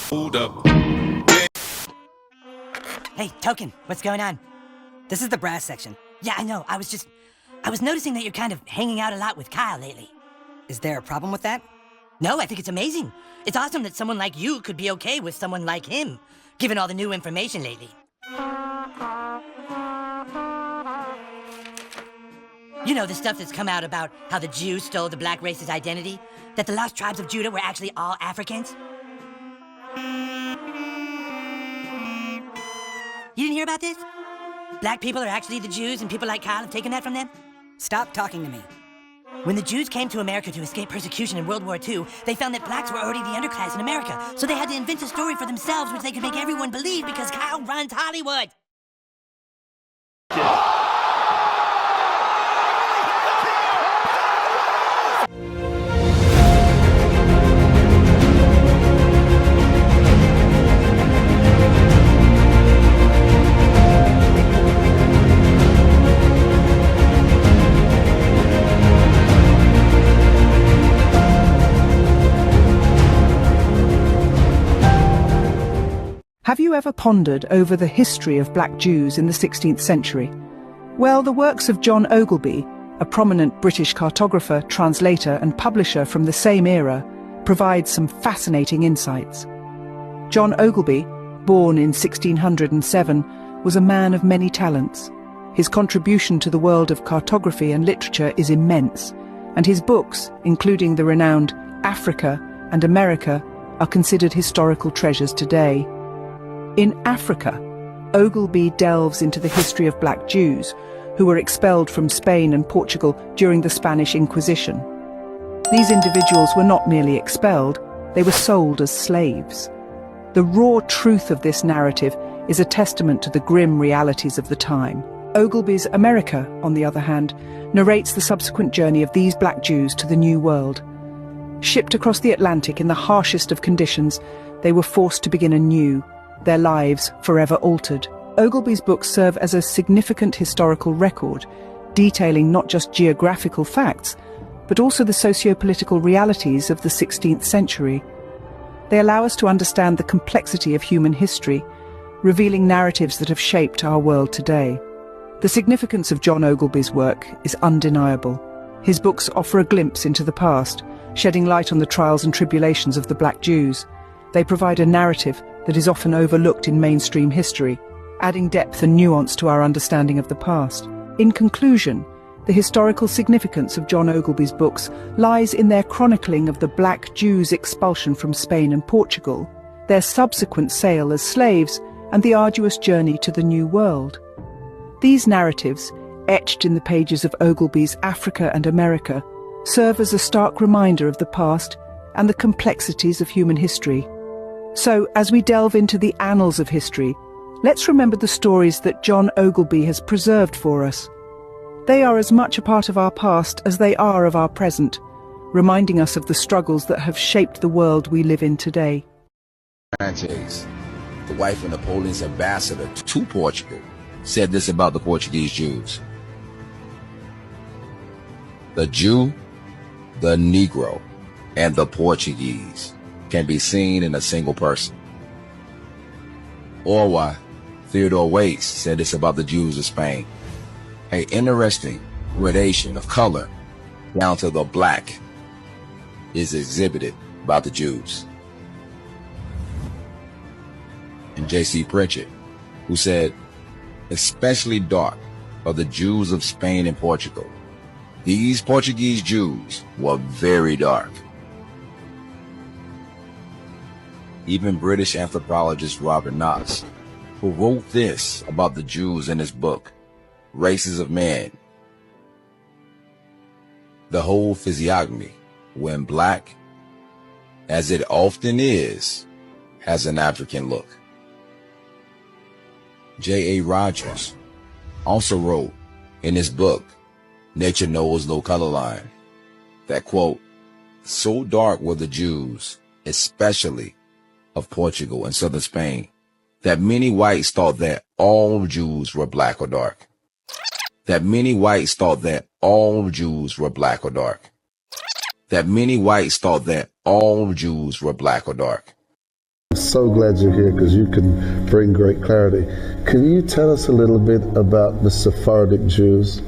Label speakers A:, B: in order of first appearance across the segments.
A: Hold up.
B: Hey, Token, what's going on? This is the brass section. Yeah, I know, I was noticing that you're kind of hanging out a lot with Kyle lately. Is there a problem with that? No, I think it's amazing. It's awesome that someone like you could be okay with someone like him, given all the new information lately. You know, the stuff that's come out about how the Jews stole the black race's identity? That the lost tribes of Judah were actually all Africans? You didn't hear about this? Black people are actually the Jews and people like Kyle have taken that from them?
C: Stop talking to me.
B: When the Jews came to America to escape persecution in World War II, they found that blacks were already the underclass in America, so they had to invent a story for themselves which they could make everyone believe because Kyle runs Hollywood.
D: Have you ever pondered over the history of black Jews in the 16th century? Well, the works of John Ogilby, a prominent British cartographer, translator and publisher from the same era, provide some fascinating insights. John Ogilby, born in 1607, was a man of many talents. His contribution to the world of cartography and literature is immense, and his books, including the renowned Africa and America, are considered historical treasures today. In Africa, Ogilby delves into the history of black Jews who were expelled from Spain and Portugal during the Spanish Inquisition. These individuals were not merely expelled, they were sold as slaves. The raw truth of this narrative is a testament to the grim realities of the time. Ogilby's America, on the other hand, narrates the subsequent journey of these black Jews to the New World. Shipped across the Atlantic in the harshest of conditions, they were forced to begin anew, their lives forever altered. Ogilby's books serve as a significant historical record, detailing not just geographical facts, but also the socio-political realities of the 16th century. They allow us to understand the complexity of human history, revealing narratives that have shaped our world today. The significance of John Ogilby's work is undeniable. His books offer a glimpse into the past, shedding light on the trials and tribulations of the black Jews. They provide a narrative that is often overlooked in mainstream history, adding depth and nuance to our understanding of the past. In conclusion, the historical significance of John Ogilby's books lies in their chronicling of the black Jews' expulsion from Spain and Portugal, their subsequent sale as slaves, and the arduous journey to the New World. These narratives, etched in the pages of Ogilby's Africa and America, serve as a stark reminder of the past and the complexities of human history. So, as we delve into the annals of history, let's remember the stories that John Ogilby has preserved for us. They are as much a part of our past as they are of our present, reminding us of the struggles that have shaped the world we live in today.
E: Sanchez, the wife of Napoleon's ambassador to Portugal, said this about the Portuguese Jews. The Jew, the Negro, and the Portuguese can be seen in a single person. Or why Theodore Waite said this about the Jews of Spain. An interesting gradation of color down to the black is exhibited by the Jews. And J.C. Pritchett, who said, especially dark are the Jews of Spain and Portugal. These Portuguese Jews were very dark. Even British anthropologist Robert Knox, who wrote this about the Jews in his book, Races of Man, the whole physiognomy, when black, as it often is, has an African look. J.A. Rogers also wrote in his book, Nature Knows No Color Line, that, quote, so dark were the Jews, especially of Portugal and southern Spain, that many whites thought that all Jews were black or dark. That many whites thought that all Jews were black or dark. That many whites thought that all Jews were black or dark.
A: So glad you're here because you can bring great clarity. Can you tell us a little bit about the Sephardic Jews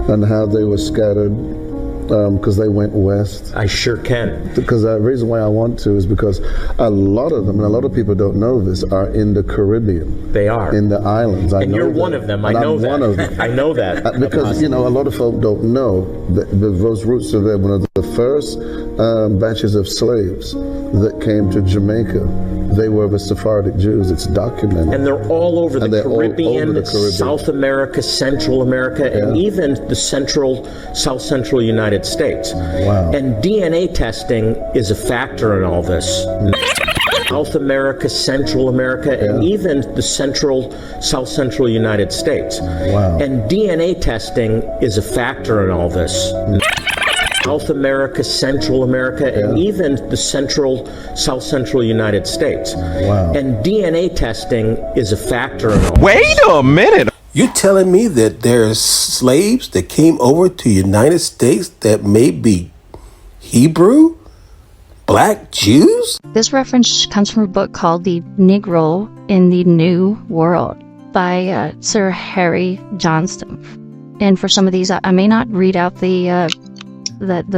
A: and how they were scattered because they went west?
C: I sure can.
A: Because the reason why I want to is because a lot of them, and a lot of people don't know this, are in the Caribbean.
C: They are.
A: In the islands.
C: And you're one of them. I know that.
A: I'm one of them.
C: I know that.
A: Because, a lot of folk don't know that those roots are there. One of the first batches of slaves that came to Jamaica, they were the Sephardic Jews. It's documented.
C: And they're all over the Caribbean, South America, Central America, and even the South Central United States.
A: Wow.
C: And DNA testing is a factor in all this. South America, Central America, and even the South Central United States.
A: Wow.
C: And DNA testing is a factor in all this. South America, Central America, and even the South Central United States.
A: Wow.
C: And DNA testing is a factor in all this.
F: Wait a minute.
G: You're telling me that there's slaves that came over to the United States that may be Hebrew? Black Jews?
H: This reference comes from a book called The Negro in the New World by Sir Harry Johnston. And for some of these, I may not read out the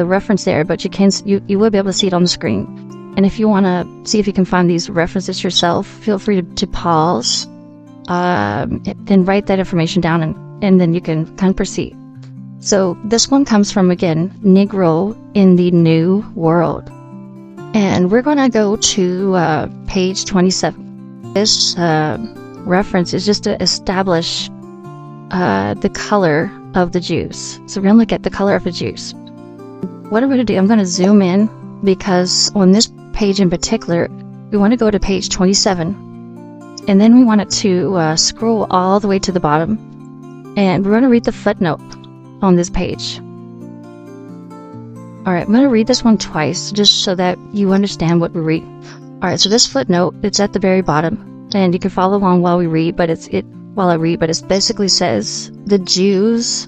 H: reference there, but you will be able to see it on the screen. And if you want to see if you can find these references yourself, feel free to pause and write that information down, and then you can kind of proceed. So this one comes from, again, Negro in the New World. And we're going to go to page 27. This reference is just to establish the color of the Jews. So we're going to look at the color of the Jews. What I'm going to do, I'm going to zoom in, because on this page in particular, we want to go to page 27. And then we want it to scroll all the way to the bottom. And we're going to read the footnote on this page. All right, I'm going to read this one twice, just so that you understand what we read. All right, so this footnote, it's at the very bottom, and you can follow along while I read, but it basically says the Jews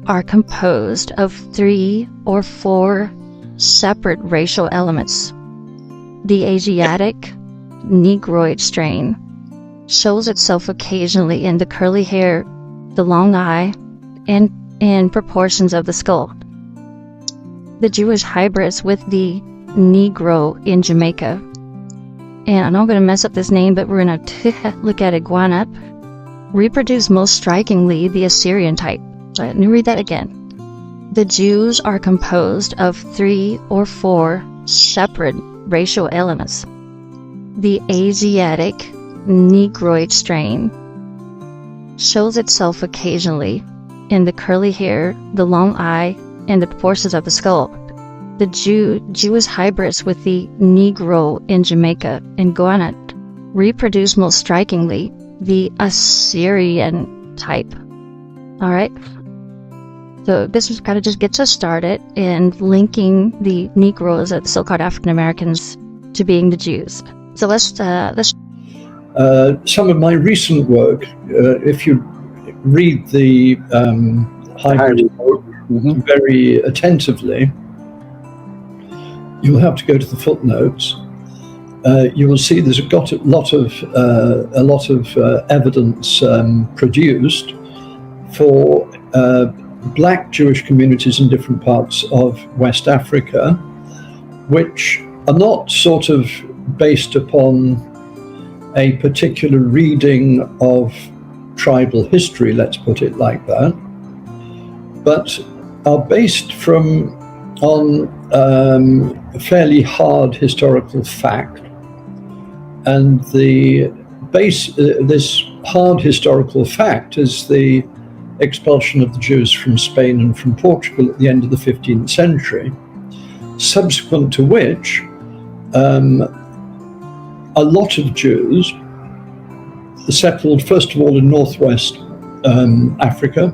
H: are composed of 3 or 4 separate racial elements. The Asiatic Negroid strain shows itself occasionally in the curly hair, the long eye, and in proportions of the skull. The Jewish hybrids with the Negro in Jamaica. And I know I'm going to mess up this name, but we're going to look at it. Guanap reproduce most strikingly the Assyrian type. Let me read that again. The Jews are composed of 3 or 4 separate racial elements. The Asiatic Negroid strain shows itself occasionally in the curly hair, the long eye, and the proportions of the skull. The Jewish hybrids with the Negro in Jamaica and Guanat reproduce most strikingly the Assyrian type. All right. So this kind of just gets us started in linking the Negroes, the so-called African Americans, to being the Jews. So let's.
I: Some of my recent work, if you read the hybrid very attentively, you'll have to go to the footnotes. You will see there's got a lot of evidence produced for black Jewish communities in different parts of West Africa, which are not sort of based upon a particular reading of tribal history, let's put it like that, but are based on fairly hard historical fact. And this hard historical fact is the expulsion of the Jews from Spain and from Portugal at the end of the 15th century, subsequent to which a lot of Jews settled, first of all, in northwest Africa,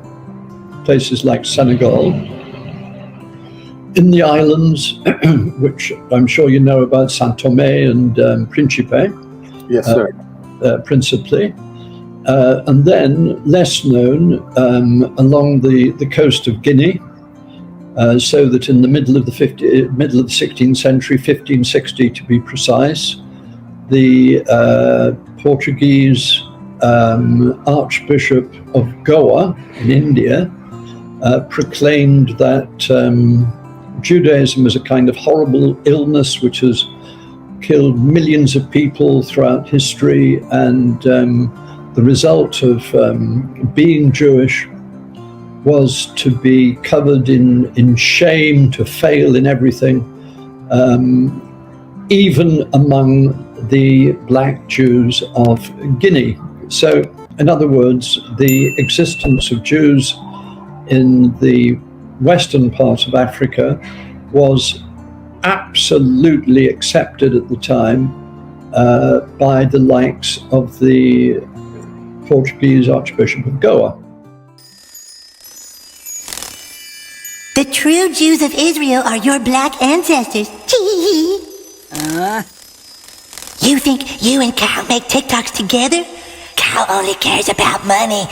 I: places like Senegal, in the islands, which I'm sure you know about, Saint Tomé and Principe.
A: Yes, sir.
I: Principally. And then, less known, along the coast of Guinea, so that in the middle of the 16th century, 1560 to be precise, the Portuguese Archbishop of Goa in India proclaimed that Judaism is a kind of horrible illness which has killed millions of people throughout history, and the result of being Jewish was to be covered in shame, to fail in everything, even among the black Jews of Guinea. So, in other words, the existence of Jews in the western part of Africa was absolutely accepted at the time by the likes of the Portuguese Archbishop of Goa.
F: The true Jews of Israel are your black ancestors. You think you and Kyle make TikToks together? Kyle only cares about money.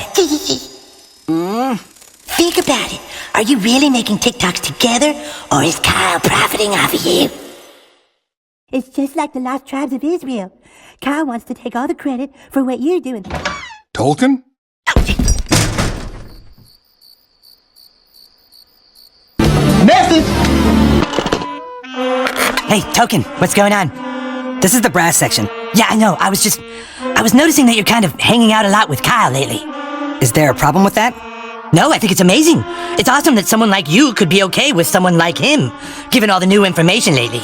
F: Think about it. Are you really making TikToks together, or is Kyle profiting off of you? It's just like the lost tribes of Israel. Kyle wants to take all the credit for what you're doing.
J: Tolkien?
B: Message! Hey, Token, what's going on? This is the brass section. Yeah, I know, I was noticing that you're kind of hanging out a lot with Kyle lately. Is there a problem with that? No, I think it's amazing. It's awesome that someone like you could be okay with someone like him, given all the new information lately.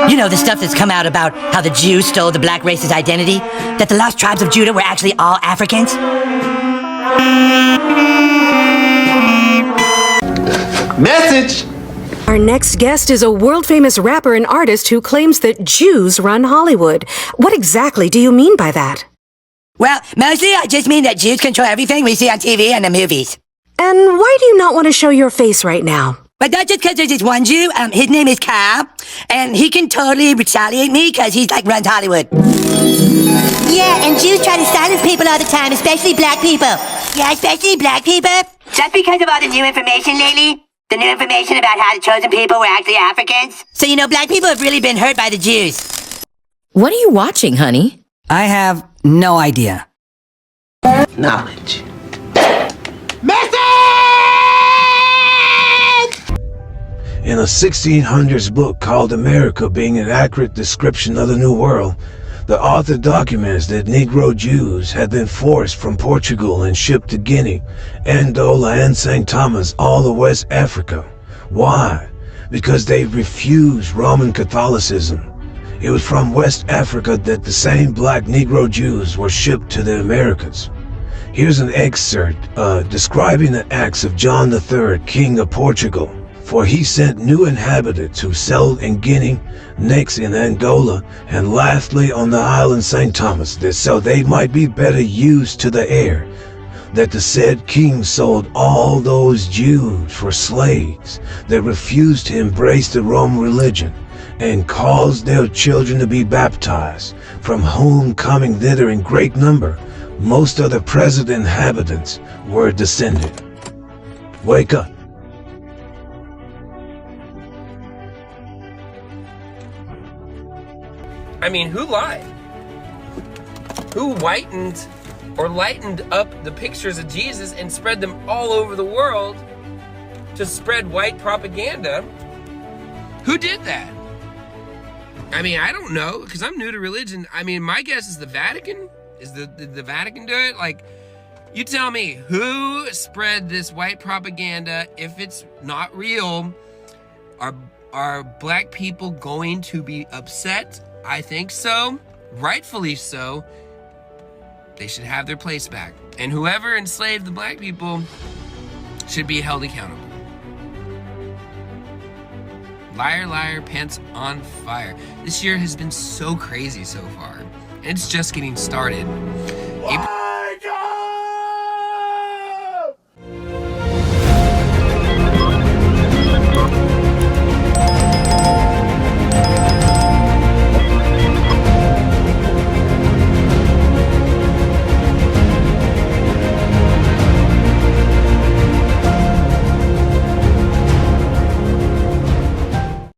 B: You know, the stuff that's come out about how the Jews stole the black race's identity? That the lost tribes of Judah were actually all Africans?
J: Message!
K: Our next guest is a world-famous rapper and artist who claims that Jews run Hollywood. What exactly do you mean by that?
B: Well, mostly I just mean that Jews control everything we see on TV and the movies.
K: And why do you not want to show your face right now?
B: But not just because there's this one Jew, his name is Kyle, and he can totally retaliate me because he's like runs Hollywood.
F: Yeah, and Jews try to silence people all the time, especially black people. Yeah, especially black people.
B: Just because of all the new information lately. The new information about how the chosen people were actually Africans. So, you know, black people have really been hurt by the Jews.
L: What are you watching, honey?
B: I have no idea.
J: Knowledge.
M: In a 1600s book called America Being an Accurate Description of the New World, the author documents that Negro Jews had been forced from Portugal and shipped to Guinea, Angola, and St. Thomas, all of West Africa. Why? Because they refused Roman Catholicism. It was from West Africa that the same black Negro Jews were shipped to the Americas. Here's an excerpt describing the acts of John III, King of Portugal. For he sent new inhabitants who settled in Guinea, next in Angola, and lastly on the island St. Thomas, that so they might be better used to the air. That the said king sold all those Jews for slaves that refused to embrace the Roman religion, and caused their children to be baptized, from whom coming thither in great number, most of the present inhabitants were descended. Wake up.
N: I mean, who lied? Who whitened or lightened up the pictures of Jesus and spread them all over the world to spread white propaganda? Who did that? I mean, I don't know, because I'm new to religion. I mean, my guess is the Vatican. Did the Vatican do it? Like, you tell me, who spread this white propaganda? If it's not real, are black people going to be upset? I think so. Rightfully so. They should have their place back. And whoever enslaved the black people should be held accountable. Liar, liar, pants on fire. This year has been so crazy so far. And it's just getting started.